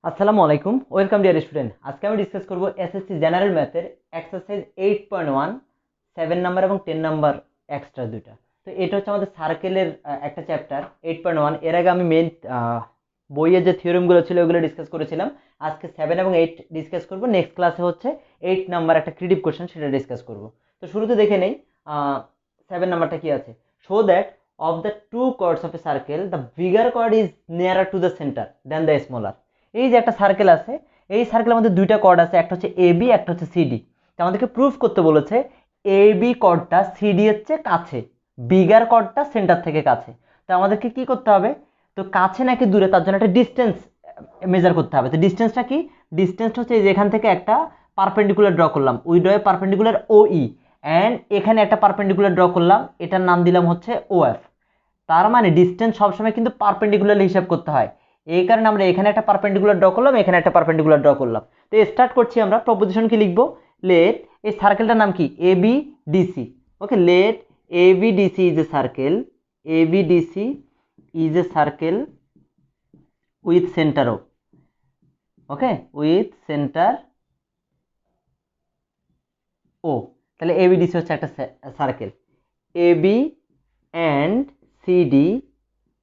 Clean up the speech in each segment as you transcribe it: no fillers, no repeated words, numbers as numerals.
আসসালামু আলাইকুম, welcome dear student. আজকে আমি ডিসকাস করব এসএসসি জেনারেল ম্যাথের এক্সারসাইজ 8.1 7 নাম্বার এবং 10 নাম্বার এক্সট্রা দুইটা। তো এটা হচ্ছে আমাদের সার্কেলের একটা চ্যাপ্টার 8.1। এর আগে আমি মেইন বইয়ের যে থিওরেমগুলো ছিল ওগুলো ডিসকাস করেছিলাম। আজকে 7 এবং 8 ডিসকাস করব। নেক্সট ক্লাসে হচ্ছে 8 নাম্বার একটা ক্রিয়েটিভ কোশ্চেন, সেটা ডিসকাস করব। তো শুরুতে দেখে নেই 7 নাম্বারটা কি আছে। Show that of the two chords of a circle the bigger chord is nearer to the center than the smaller। এই যে একটা সার্কেল আছে, এই সার্কেলের মধ্যে দুইটা কর্ড আছে, একটা হচ্ছে এবি, একটা হচ্ছে সিডি। তো আমাদেরকে প্রুফ করতে বলেছে এবি কর্ডটা সিডি এর চেয়ে কাছে, বিগার কর্ডটা সেন্টার থেকে কাছে। তো আমাদেরকে কি করতে হবে, তো কাছে নাকি দূরে তার জন্য একটা ডিস্টেন্স মেজার করতে হবে। তো ডিস্টেন্সটা কি, ডিস্টেন্সটা হচ্ছে যেখান থেকে একটা পারপেন্ডিকুলার ড্র করলাম, we draw a perpendicular O E, and এখানে একটা পারপেন্ডিকুলার ড্র করলাম, এটার নাম দিলাম হচ্ছে ও এফ। তার মানে ডিস্টেন্স সবসময় কিন্তু পারপেন্ডিকুলারলি হিসাব করতে হয়। এই কারণে আমরা এখানে একটা পারপেন্ডিকুলার ড্র করলাম, এখানে একটা পারপেন্ডিকুলার ড্র করলাম। তো স্টার্ট করছি আমরা। প্রপোজিশন কি লিখবো, লেট এই সার্কেলটার নাম কি A B DC. Okay, let A B DC is a circle, A B DC is a circle with centre O. Okay, with centre O. তাহলে এ বি ডিসি হচ্ছে একটা circle. A B and CD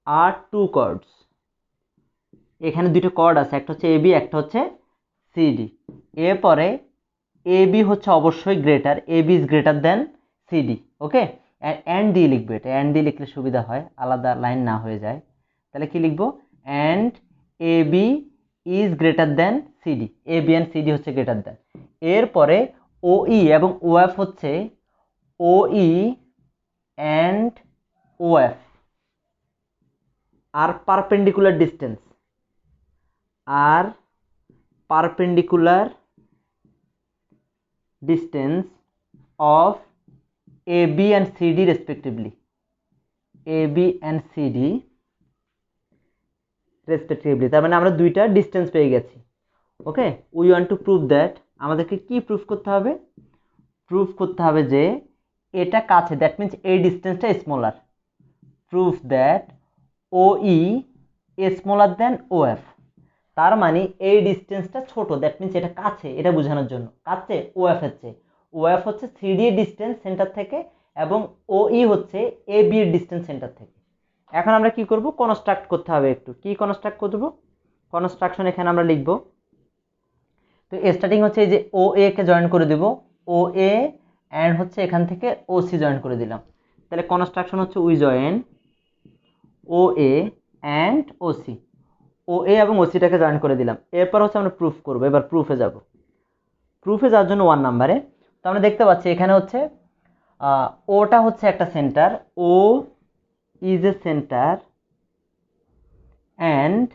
are two chords. এখানে দুটো cord আছে, একটা হচ্ছে AB, একটা হচ্ছে সিডি। এরপরে এবি হচ্ছে অবশ্যই greater, AB is greater than CD. Okay, and দিয়ে লিখবে, এটা অ্যান্ড দিয়ে লিখলে সুবিধা হয়, আলাদা লাইন না হয়ে যায়। তাহলে কি লিখবো, and AB is greater than CD, AB and CD হচ্ছে গ্রেটার দেন। এরপরে ওই এবং ওএফ হচ্ছে OE and OF are perpendicular distance, আর perpendicular distance of AB and CD respectively, AB and CD respectively। তার মানে আমরা দুইটা ডিস্টেন্স পেয়ে গেছি। Okay, we want to prove that, আমাদেরকে কি প্রুফ করতে হবে, প্রুফ করতে হবে যে এটা কাছে, দ্যাট মিন্স এই ডিস্টেন্সটা smaller. Proof that O E smaller than O F. তার মানে এই ডিস্টেন্সটা ছোট, দ্যাট মিন্স এটা কাছে, এটা বোঝানোর জন্য কাছে ও এফ হচ্ছে, ও এফ হচ্ছে সিডি এর ডিস্টেন্স সেন্টার থেকে, এবং ও ই হচ্ছে এ বি এর ডিস্টেন্স সেন্টার থেকে। এখন আমরা কি করব, কনস্ট্রাক্ট করতে হবে। একটু কি কনস্ট্রাক্ট করব, কনস্ট্রাকশন এখানে আমরা লিখব। তো স্টার্টিং হচ্ছে এই যে ও এ কে জয়েন করে দেব, ও এ অ্যান্ড হচ্ছে এখান থেকে ও সি জয়েন করে দিলাম। তাহলে কনস্ট্রাকশন হচ্ছে we join O A and O C, O A এবং ওসিটাকে জয়েন করে দিলাম। এরপর হচ্ছে আমরা প্রুফ করব। এবার প্রুফে যাব, প্রুফে যাওয়ার জন্য 1 নাম্বারে। তো আমরা দেখতে পাচ্ছি এখানে হচ্ছে ওটা হচ্ছে একটা centre, O is a centre and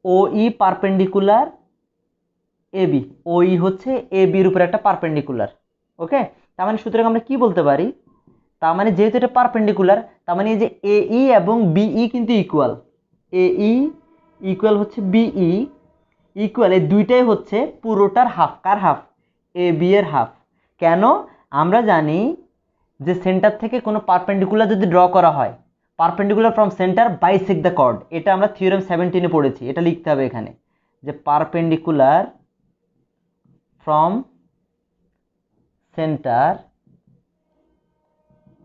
O E perpendicular A B, O E হচ্ছে এ বির উপর একটা পারপেন্ডিকুলার। ওকে, তার মানে সুতরাং আমরা কি বলতে পারি, তার মানে যেহেতু এটা পারপেন্ডিকুলার, তার মানে এই যে এ ই এবং বিই কিন্তু ইকুয়াল, এ ই ইকুয়াল হচ্ছে বিই, ইকুয়াল এই দুইটাই হচ্ছে পুরোটার হাফ। কার হাফ, এ বি এর হাফ। কেন, আমরা জানি যে সেন্টার থেকে কোনো পারপেন্ডিকুলার যদি ড্র করা হয়, perpendicular from centre bisect the chord, এটা আমরা থিওরেম 17-এ পড়েছি। এটা লিখতে হবে এখানে, যে perpendicular from centre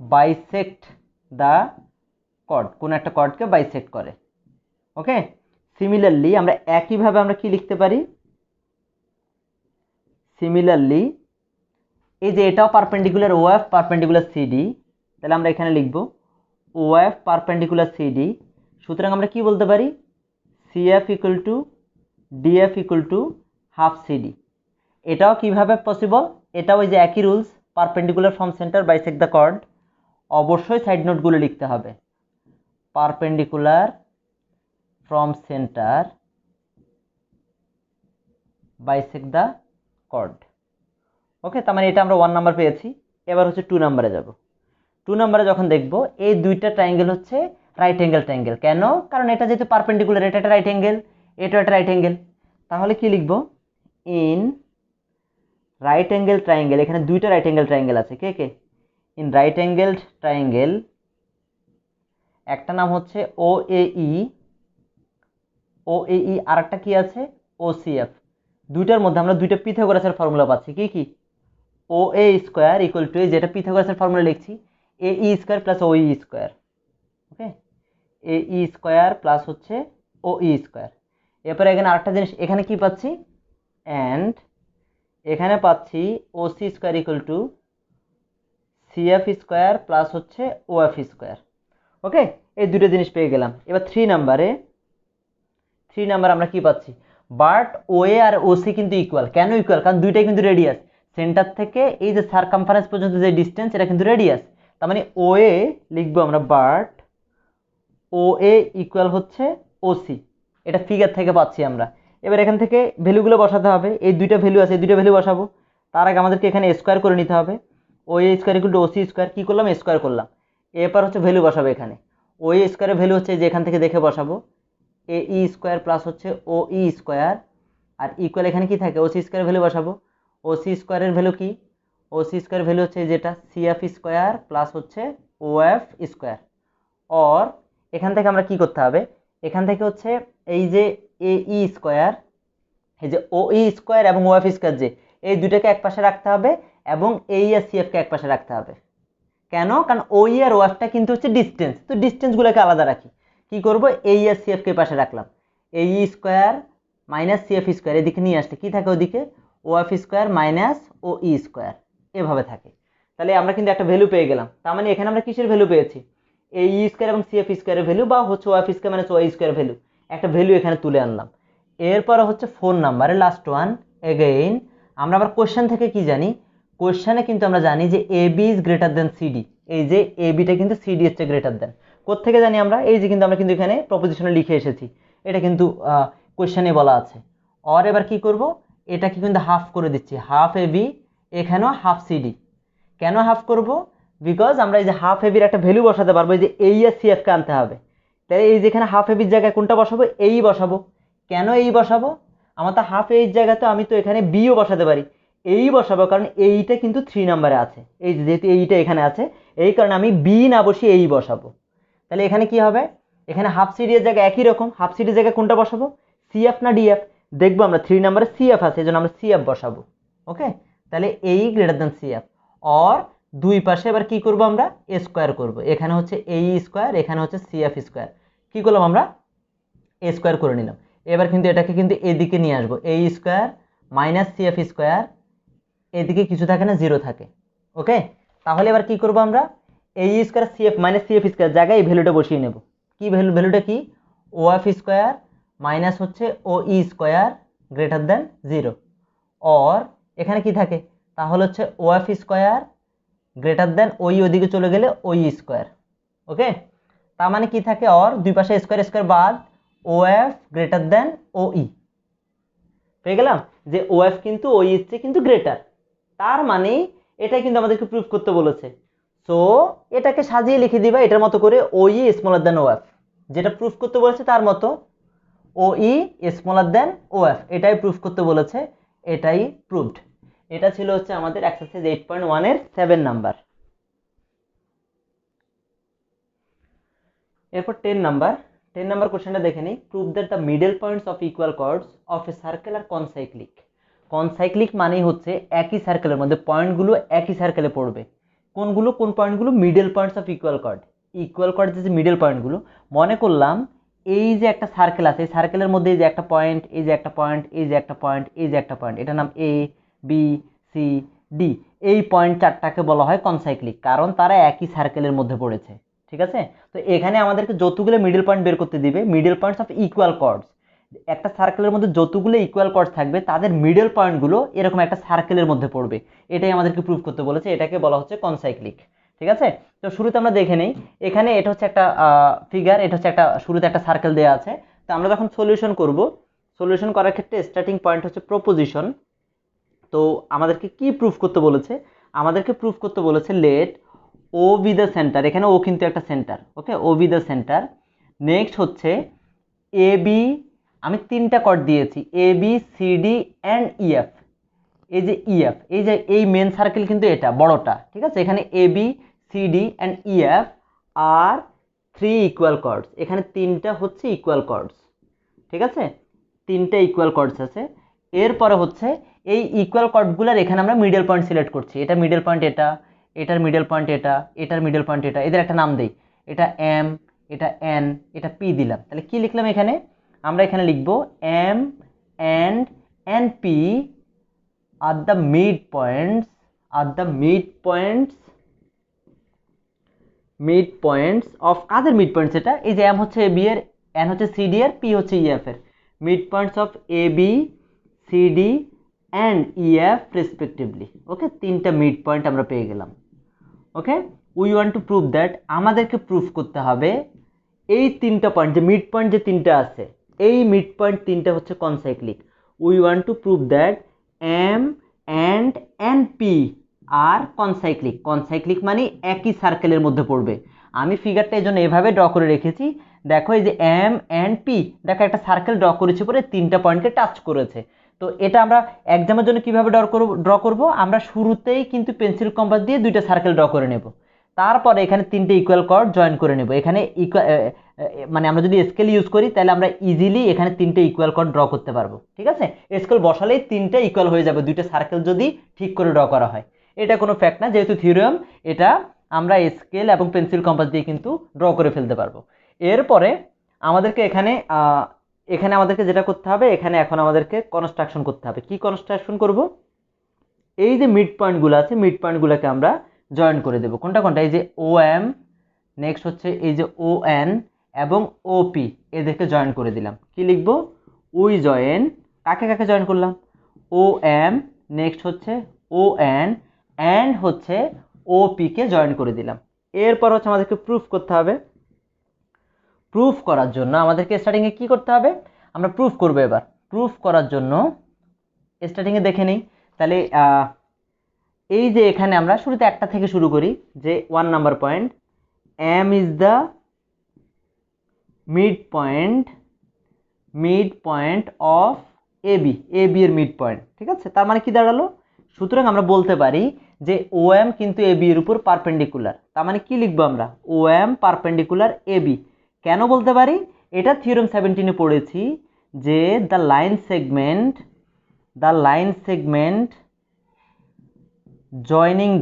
bisect the chord, কোন একটা কর্ডকে বাইসেক্ট করে। ওকে, সিমিলারলি আমরা একইভাবে আমরা কি লিখতে পারি, সিমিলারলি এই যে এটাও পারপেন্ডিকুলার ও এফ পারপেন্ডিকুলার সিডি, তাহলে আমরা এখানে লিখব ও এফ পারপেন্ডিকুলার সিডি। সুতরাং আমরা কি বলতে পারি, C F equal to D F equal to half CD. এটাও কিভাবে পসিবল, এটাও ওই যে একই rules, perpendicular from centre bisect the chord. অবশ্যই সাইড নোটগুলো লিখতে হবে, perpendicular from centre bisect the chord. Okay, তার মানে এটা আমরা 1 নাম্বার পেয়েছি। এবার হচ্ছে 2 নাম্বারে যাব। 2 নাম্বারে যখন দেখব এই দুইটা ট্রায়াঙ্গেল হচ্ছে রাইট অ্যাঙ্গেল ট্রায়াঙ্গেল। কেন, কারণ এটা যেহেতু পারপেন্ডিকুলার, এটা একটা রাইট অ্যাঙ্গেল, এটা একটা রাইট অ্যাঙ্গেল। তাহলে কি লিখব, ইন রাইট অ্যাঙ্গেল ট্রায়াঙ্গেল, এখানে দুইটা রাইট অ্যাঙ্গেল ট্রায়াঙ্গেল আছে, কে কে, ইন রাইট অ্যাঙ্গেল ট্রায়াঙ্গেল একটা নাম হচ্ছে ও এ ই, ও এ ই, আর একটা কি আছে ও সি এফ, দুইটার মধ্যে আমরা দুইটা পিথাগোরাসের ফর্মুলা পাচ্ছি। কি কি? ও এ স্কোয়ার ইকুয়াল টু, যেটা পিথাগোরাসের ফর্মুলা লিখছি, এ ই স্কোয়ার প্লাস ও ই স্কোয়ার। ওকে, এ ই স্কোয়ার প্লাস হচ্ছে ও ই স্কোয়ার। এরপরে এখানে আরেকটা জিনিস, এখানে কি পাচ্ছি, অ্যান্ড এখানে পাচ্ছি O C square equal to C F square plus হচ্ছে ও এফ স্কোয়ার। ওকে, এই দুটো জিনিস পেয়ে গেলাম। এবার 3 নাম্বার আমরা কি পাচ্ছি, বাট ও এ আর ও সি কিন্তু ইকুয়াল। কেন ইকুয়াল? কারণ দুইটাই কিন্তু রেডিয়াস। সেন্টার থেকে এই যে সারকামফারেন্স পর্যন্ত যে ডিস্টেন্স, এটা কিন্তু রেডিয়াস। তার মানে ও এ লিখবো আমরা, বাট ও এ ইকুয়াল হচ্ছে ও সি। এটা ফিগার থেকে পাচ্ছি আমরা। এবার এখান থেকে ভ্যালুগুলো বসাতে হবে। এই দুইটা ভ্যালু আছে, এই দুইটা ভ্যালু বসাবো। তার আগে আমাদেরকে এখানে স্কোয়ার করে নিতে হবে। O A square equal to O C square, কী করলাম, স্কোয়ার করলাম। এরপর হচ্ছে ভ্যালু বসাবো এখানে। ও এ স্কোয়ারের ভ্যালু হচ্ছে যে এখান থেকে দেখে বসাবো, এ ই স্কোয়ার প্লাস হচ্ছে ও ই স্কোয়ার, আর ইকুয়াল এখানে কি থাকে, ও সি স্কোয়ারের ভ্যালু বসাবো। ও সি স্কোয়ারের ভ্যালু কি, ও সি স্কোয়ারের ভ্যালু হচ্ছে যেটা সি এফ স্কোয়ার প্লাস হচ্ছে ও এফ স্কোয়ার। অর এখান থেকে আমরা কি করতে হবে, এখান থেকে হচ্ছে এই যে এ ই স্কোয়ার, এই যে ও ই স্কোয়ার এবং ও এফ স্কোয়ার, যে এই দুটাকে এক পাশে রাখতে হবে এবং এই আর সি এফকে এক পাশে রাখতে হবে। কেন? কারণ ও ই আর ও এফটা কিন্তু হচ্ছে ডিস্টেন্স, তো ডিস্টেন্সগুলোকে আলাদা রাখি। কি করব, এই আর সি এফকে পাশে রাখলাম। A E square minus C F square এদিকে নিয়ে আসতে কি থাকে, ওদিকে O F square minus O E square এভাবে থাকে। তাহলে আমরা কিন্তু একটা ভ্যালু পেয়ে গেলাম। তার মানে এখানে আমরা কিসের ভ্যালু পেয়েছি, এ ই স্কোয়ার এবং সি এফ স্কোয়ারের ভ্যালু, বা হচ্ছে O F square minus O E square value, একটা ভ্যালু এখানে তুলে আনলাম। এরপরে হচ্ছে 4 নাম্বারে লাস্ট ওয়ান। এগেইন আমরা আবার কোশ্চেন থেকে কি জানি, কোশ্চেনে কিন্তু আমরা জানি যে A B is greater than CD. এই যে এ বিটা কিন্তু সিডি হচ্ছে গ্রেটার দেন। কোত্থেকে জানি আমরা, এই যে কিন্তু আমরা কিন্তু এখানে প্রপোজিশনে লিখে এসেছি, এটা কিন্তু কোশ্চেনে বলা আছে। আর এবার কি করব, এটাকে কিন্তু হাফ করে দিচ্ছি, হাফ এ বি, এখানেও হাফ সিডি। কেন হাফ করব, বিকজ আমরা এই যে হাফ এ বির একটা ভ্যালু বসাতে পারবো, এই যে এই আর সি এফকে আনতে হবে। তাই এই যেখানে হাফ এ বির জায়গায় কোনটা বসাবো, এই বসাবো। কেন এই বসাবো, আমার তো হাফ এইর জায়গাতে আমি তো এখানে বিও বসাতে পারি, এই বসাবো, কারণ এইটা কিন্তু 3 নাম্বারে আছে। এই যেহেতু এইটা এখানে আছে, এই কারণে আমি বি না বসিয়ে এই বসাবো। তাহলে এখানে কি হবে, এখানে হাফ সিডি এর জায়গায় একই রকম, হাফ সিডির জায়গায় কোনটা বসাবো, সি এফ না ডি এফ, দেখবো আমরা 3 নাম্বারে সি এফ আছে, এই জন্য আমরা সি এফ বসাবো। ওকে, তাহলে এই greater than C F. Or দুই পাশে এবার কি করব, আমরা স্কোয়ার করব। এখানে হচ্ছে এ স্কোয়ার, এখানে হচ্ছে সি এফ স্কোয়ার, কি করলাম আমরা এ স্কোয়ার করে নিলাম। এবার কিন্তু এটাকে কিন্তু এদিকে নিয়ে আসবো, A square minus C F square, এদিকে কিছু থাকে না, জিরো থাকে। ওকে, তাহলে এবার কি করব, আমরা A square C F minus C F square জায়গায় এই ভ্যালুটা বসিয়ে নেব। কি ভ্যালু, ভ্যালুটা কি, ও এফ স্কোয়ার মাইনাস হচ্ছে ও E square greater than 0। Or এখানে কি থাকে, তাহলে হচ্ছে O F square greater than ওই ওদিকে চলে গেলে ওই স্কোয়ার। ওকে, তার মানে কি থাকে, অর দুই পাশে স্কোয়ার স্কোয়ার বাদ, ও এফ গ্রেটার দেন ও ই। পেয়ে গেলাম যে ও এফ কিন্তু ওই এর চেয়ে কিন্তু গ্রেটার। তার মানে এটাই কিন্তু আমাদেরকে প্রুফ করতে বলেছে। সো এটাকে সাজিয়ে লিখে দিবা এটার মতো করে, ও E smaller than O F, যেটা প্রুফ করতে বলেছে তার মতো, ও E smaller than O F, এটাই প্রুফ করতে বলেছে, এটাই প্রুভড। এটা ছিল হচ্ছে আমাদের এক্সারসাইজ 8.1 এর 7 নাম্বার। এরপর 10 নাম্বার কোশ্চেনটা দেখে নিই। Prove that the middle points of equal chords of a circle are concyclic. Concyclic মানেই হচ্ছে একই সার্কেলের মধ্যে পয়েন্টগুলো একই সার্কেলে পড়বে। কোনগুলো, কোন পয়েন্টগুলো, middle points of equal chord. Equal chord যে মিডল পয়েন্টগুলো, মনে করলাম এই যে একটা সার্কেল আছে, এই সার্কেলের মধ্যে এই যে একটা পয়েন্ট, এই যে একটা পয়েন্ট, এই যে একটা পয়েন্ট, এই যে একটা পয়েন্ট, এটার নাম এ বি সি ডি। এই পয়েন্ট চারটাকে বলা হয় কনসাইক্লিক, কারণ তারা একই সার্কেলের মধ্যে পড়েছে। ঠিক আছে, তো এখানে আমাদেরকে যতগুলো মিডল পয়েন্ট বের করতে দিবে, middle points of equal chords, একটা সার্কেলের মধ্যে যতগুলো ইকুয়াল কর্ডস থাকবে তাদের মিডল পয়েন্টগুলো এরকম একটা সার্কেলের মধ্যে পড়বে। এটাই আমাদেরকে প্রুভ করতে বলেছে, এটাকে বলা হচ্ছে কনসাইক্লিক। ঠিক আছে, তো শুরুতে আমরা দেখে নেই, এখানে এটা হচ্ছে একটা ফিগার, এটা হচ্ছে একটা শুরুতে একটা সার্কেল দেওয়া আছে। তো আমরা যখন সলিউশন করব, সলিউশন করার ক্ষেত্রে স্টার্টিং পয়েন্ট হচ্ছে প্রপোজিশন। তো আমাদেরকে কি প্রুফ করতে বলেছে, আমাদেরকে প্রুফ করতে বলেছে let O be the centre, এখানে ও কিন্তু একটা centre. Okay, O be the centre. Next হচ্ছে এ বি, আমি 3টা কর্ড দিয়েছি, A B C D and EF. এই যে ইএফ, এই যে এই মেন সার্কেল কিন্তু এটা বড়টা। ঠিক আছে, এখানে A B C D and EF are 3 equal chords, এখানে 3টা হচ্ছে ইকুয়াল কর্ডস। ঠিক আছে, তিনটে ইকুয়াল কর্ডস আছে। এরপরে হচ্ছে এই ইকুয়াল কর্ডগুলোর এখানে আমরা মিডল পয়েন্ট সিলেক্ট করছি। এটা মিডল পয়েন্ট, এটার মিডল পয়েন্ট এটার মিডল পয়েন্ট এদের একটা নাম দেই। এটা এম, এটা এন, এটা পি দিলাম। তাহলে কি লিখলাম এখানে? আমরা এখানে লিখবো M and N P are the mid points of কাদের মিড পয়েন্টস? এটা এই যে এম হচ্ছে এ বি এর, এন হচ্ছে সি ডি এর, পি হচ্ছে ই এফ এর। Mid points of A B, C D and E F respectively. Okay, তিনটা মিড পয়েন্ট আমরা পেয়ে গেলাম। Okay, we want to prove that, আমাদেরকে প্রুফ করতে হবে এই তিনটা পয়েন্ট, যে মিড পয়েন্ট যে তিনটা আছে, এই মিড পয়েন্ট তিনটা হচ্ছে concyclic. We want to prove that M and N P are concyclic. Concyclic মানে একই সার্কেলের মধ্যে পড়বে। আমি ফিগারটা এই জন্য এভাবে ড্র করে রেখেছি। দেখো এই যে এম অ্যান্ড পি, দেখো একটা সার্কেল ড্র করেছি, পরে তিনটা পয়েন্টকে টাচ করেছে। তো এটা আমরা এক্সামের জন্য কিভাবে ড্র করব? আমরা শুরুতেই কিন্তু পেন্সিল কম্পাস দিয়ে দুইটা সার্কেল ড্র করে নেব, তারপরে এখানে তিনটে ইকুয়াল কর্ড জয়েন করে নেব। এখানে মানে আমরা যদি স্কেল ইউজ করি তাহলে আমরা ইজিলি এখানে তিনটে ইকুয়াল কর্ড ড্র করতে পারবো। ঠিক আছে, স্কেল বসালেই তিনটে ইকুয়াল হয়ে যাবে দুইটা সার্কেল যদি ঠিক করে ড্র করা হয়। এটা কোনো ফ্যাক্ট না, যেহেতু থিওরেম, এটা আমরা স্কেল এবং পেন্সিল কম্পাস দিয়ে কিন্তু ড্র করে ফেলতে পারবো। এরপরে আমাদেরকে এখানে আমাদেরকে যেটা করতে হবে, এখানে এখন আমাদেরকে কনস্ট্রাকশন করতে হবে। কি কনস্ট্রাকশন করব? এই যে মিড পয়েন্টগুলো আছে, মিড পয়েন্টগুলোকে আমরা জয়েন করে দেব। কোনটা কোনটা? এই যে ও এম, নেক্সট হচ্ছে এই যে ও এন এবং ও পি, এদেরকে জয়েন করে দিলাম। কি লিখবো? উই জয়েন, কাকে কাকে জয়েন করলাম? ও এম, নেক্সট হচ্ছে ও এন, অ্যান্ড হচ্ছে ও পি কে জয়েন করে দিলাম। এরপর হচ্ছে আমাদেরকে প্রুফ করতে হবে। প্রুফ করার জন্য আমাদেরকে স্টার্টিংয়ে কি করতে হবে? আমরা প্রুফ করবো। এবার প্রুফ করার জন্য স্টার্টিংয়ে দেখে নিই। তাহলে এই যে এখানে আমরা শুরুতে একটা থেকে শুরু করি, যে 1 number point, M is the mid point of A B এর মিড পয়েন্ট। ঠিক আছে, তার মানে কি দাঁড়ালো? সুতরাং আমরা বলতে পারি যে ও এম কিন্তু এ বি এর উপর পারপেন্ডিকুলার। তার মানে কি লিখবো আমরা? ও এম পারপেন্ডিকুলার এ বি। কেন বলতে পারি? এটা থিওরেম 17-এ পড়েছি যে the line segment joining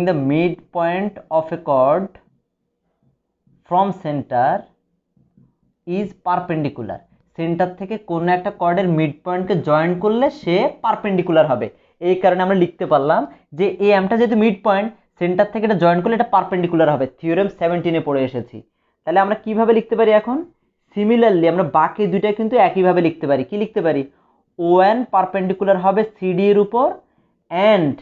the midpoint of a chord from center is perpendicular. Centre থেকে কোন একটা কর্ডের মিড পয়েন্টকে জয়েন করলে সে পারপেন্ডিকুলার হবে। এই কারণে আমরা লিখতে পারলাম যে এই এমটা যেহেতু মিড পয়েন্ট, সেন্টার থেকে এটা জয়েন করলে এটা পারপেন্ডিকুলার হবে। থিওরেম 17-এ পড়ে এসেছি। তাহলে আমরা কিভাবে লিখতে পারি এখন? সিমিলারলি আমরা বাকি দুইটা কিন্তু একইভাবে লিখতে পারি। কি লিখতে পারি? ও এন পারপেন্ডিকুলার হবে সিডি এর উপর, অ্যান্ড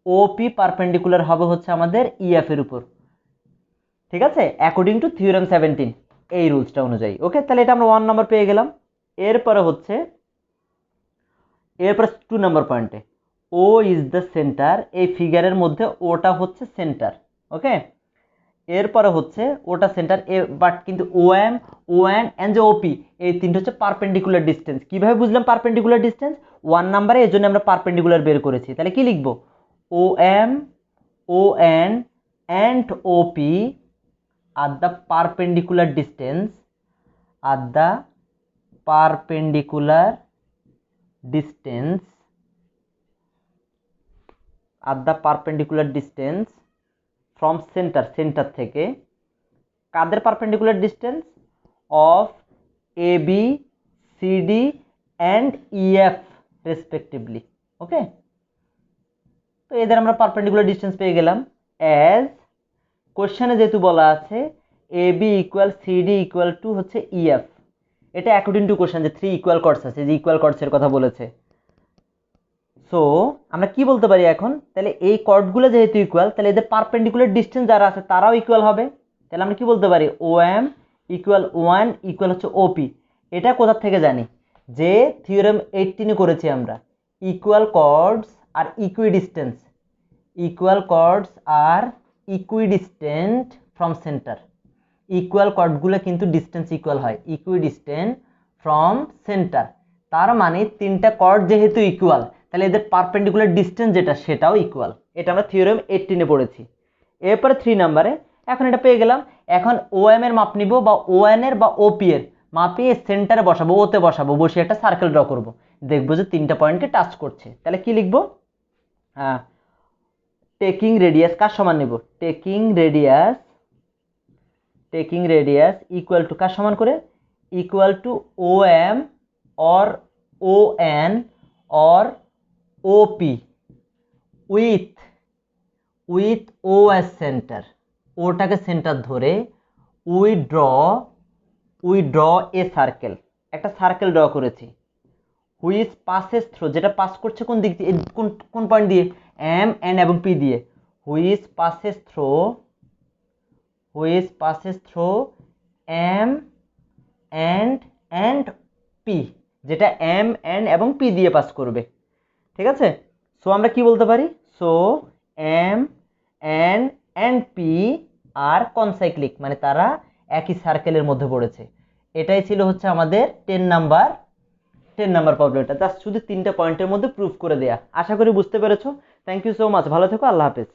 ওপি পারপেন্ডিকুলার হবে হচ্ছে আমাদের ইএফ এর উপর। ঠিক আছে, অ্যাকর্ডিং টু থিওরেম 17, এই রুলসটা অনুযায়ী। ওকে, তাহলে এটা আমরা 1 নাম্বার পেয়ে গেলাম। এরপরে 2 নাম্বার পয়েন্টে ও ইজ দ্য সেন্টার, এই ফিগারের মধ্যে ওটা হচ্ছে সেন্টার। ওকে, এরপরে হচ্ছে ওটা সেন্টার, বাট কিন্তু ও এম, ও এন অ্যান্ড যে ওপি, এই তিনটা হচ্ছে পারপেন্ডিকুলার ডিস্টেন্স। কিভাবে বুঝলাম পারপেন্ডিকুলার ডিস্টেন্স? 1 নাম্বারে এর জন্য আমরা পারপেন্ডিকুলার বের করেছি। তাহলে কি লিখবো? O M, O N and OP are the perpendicular distance from centre থেকে কাদের perpendicular distance? Of A B, C D and E F respectively. Okay, তো এদের আমরা পারপেন্ডিকুলার ডিস্টেন্স পেয়ে গেলাম। অ্যাজ কোশ্চেনে যেহেতু বলা আছে A B equal C D equal to হচ্ছে ই এফ, এটা অ্যাকর্ডিং টু কোশ্চেন যে 3 ইকুয়াল কর্ডস আছে, যে ইকুয়াল কর্ডসের কথা বলেছে। সো আমরা কি বলতে পারি এখন? তাহলে এই কর্ডগুলো যেহেতু ইকুয়াল, তাহলে এদের পারপেন্ডিকুলার ডিস্টেন্স যারা আছে তারাও ইকুয়াল হবে। তাহলে আমরা কি বলতে পারি? ও এম ইকুয়াল 1 ইকুয়াল হচ্ছে ওপি। এটা কোথা থেকে জানি? যে থিওরেম 18-এ করেছি আমরা, equal chords are equidistant from centre. Equal কর্ডগুলো কিন্তু ডিস্টেন্স ইকুয়াল হয়, ইকুইডিস্টেন্ট ফ্রম সেন্টার। তার মানে তিনটা কর্ড যেহেতু ইকুয়াল, তাহলে এদের পারপেন্ডিকুলার ডিস্টেন্স যেটা সেটাও ইকুয়াল। এটা আমরা থিওরেম 18-এ পড়েছি। এরপরে 3 নাম্বারে এখন এটা পেয়ে গেলাম। এখন ও এম এর মাপ নিব বা ও এন এর বা ওপি এর মাপে সেন্টারে বসাবো, ওতে বসাবো, বসে একটা সার্কেল ড্র করব, দেখবো যে 3টা পয়েন্টকে টাচ করছে। তাহলে কি লিখবো? টেকিং রেডিয়াস কার সমান নিব? টেকিং রেডিয়াস ইকুয়াল টু কার সমান করে? Equal to O M or O N or OP with O S centre. ওটাকে সেন্টার ধরে উই ড্র এ সার্কেল, একটা সার্কেল ড্র করেছি। হুইচ পাসেস থ্রু, যেটা পাস করছে কোন দিক দিয়ে, কোন পয়েন্ট দিয়ে? এম এন এবং পি দিয়ে। Which passes through M and P, যেটা এম এন এবং পি দিয়ে পাস করবে। ঠিক আছে, সো আমরা কি বলতে পারি? So M N and P are concyclic, মানে তারা একই সার্কেলের মধ্যে পড়েছে। এটাই ছিল হচ্ছে আমাদের 10 নাম্বার প্রবলেমটা, জাস্ট শুধু 3টা পয়েন্টের মধ্যে প্রুফ করে দেয়া। আশা করি বুঝতে পেরেছো। থ্যাংক ইউ সো মাচ, ভালো থেকো, আল্লাহ হাফেজ।